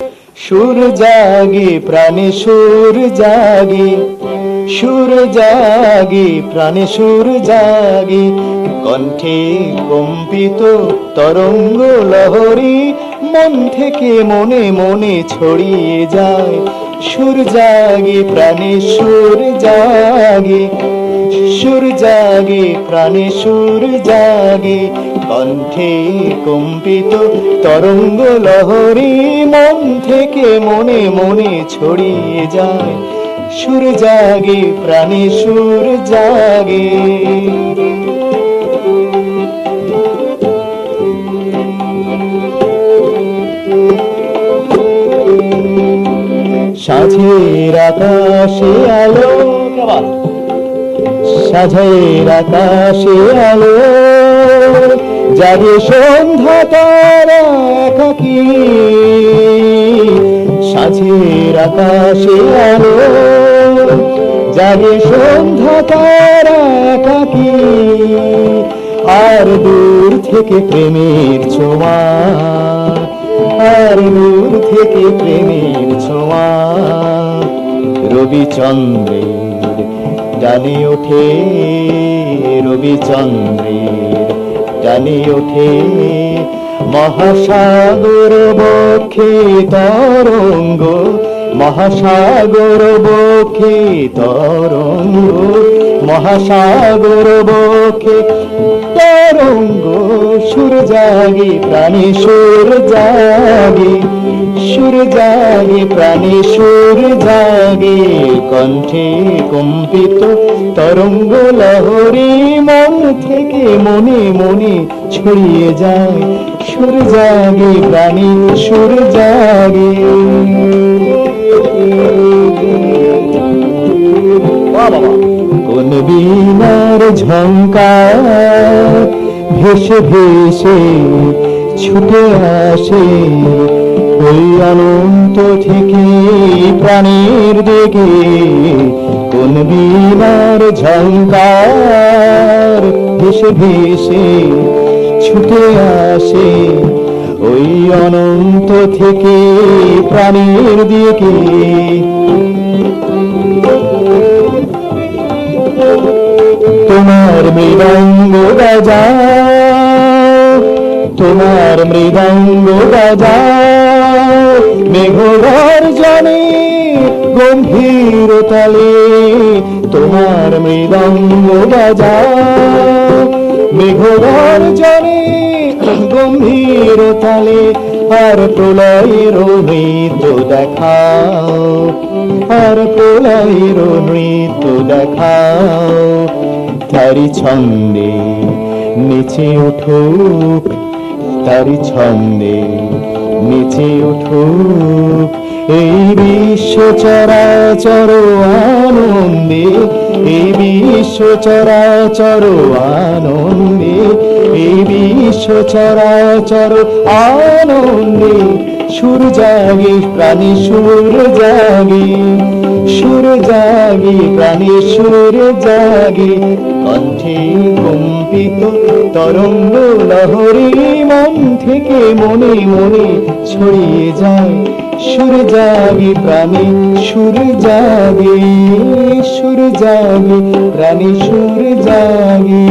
সুর জাগে প্রাণে সুর জাগে, সুর জাগে প্রাণে সুর জাগে, কণ্ঠে কম্পিত তরঙ্গ লহরী মন থেকে মনে মনে ছড়িয়ে যায়। সুর জাগে প্রাণে সুর জাগে, সুর জাগে প্রাণে সুর জাগে, কণ্ঠে কম্পিত তরঙ্গ লহরী মন থেকে মনে মনে ছড়িয়ে যায়। সুর জাগে প্রাণে সুর জাগে। সাঁঝের আকাশে আলো, সাঁঝের আকাশে আলো, জাগে সন্ধ্যা তারা একাকী। সাঁঝের আকাশে আলো, জাগে সন্ধ্যা তারা একাকী। আর দূর থেকে প্রেমের ছোঁয়া, আর দূর থেকে প্রেমের ছোঁয়া, রবিচন্দ্রের ডানে ওঠে, রবিচন্দ্রের ডানে ওঠে, মহাসাগর বক্ষে তরঙ্গ, মহাসাগর বক্ষে তরঙ্গ, মহাসাগর বক্ষে তরঙ্গ। সুর জাগে প্রাণে সুর জাগে, সুর জাগে প্রাণে সুর জাগে, কণ্ঠে কম্পিত তরঙ্গ লহরী মন থেকে মনে মনে ছড়িয়ে যায়। সুর জাগে প্রাণে সুর জাগে। কোন বীণার ঝঙ্কার ভেসে ভেসে ছুটে আসে ওই অনন্ত থেকে প্রাণের দিকে। কোন বীণার ঝঙ্কার ভেসে ভেসে ছুটে আসে ওই অনন্ত থেকে প্রাণের দিকে। তোমার মৃদঙ্গ বাজা, তোমার মৃদঙ্গ বাজা, মেঘগর্জনে গম্ভীর তালে। তোমার মৃদঙ্গ বাজা, মেঘগর্জনে গম্ভীর তালে। আর প্রলয়ের নৃত্য দেখাও, আর প্রলয়ের নৃত্য দেখাও। তারি ছন্দে নেচে উঠুক, তারি ছন্দে নেচে উঠুক এই বিশ্ব চরাচর আনন্দে, এই বিশ্ব চরাচর আনন্দে, এই বিশ্ব চরাচর আনন্দে। সুর জাগে প্রাণে সুর জাগে, সুর জাগে প্রাণে সুর জাগে, কণ্ঠে কম্পিত তরঙ্গ লহরী মন থেকে মনে মনে ছড়িয়ে যায়। সুর জাগে প্রাণে সুর জাগে, সুর জাগে প্রাণে সুর জাগে।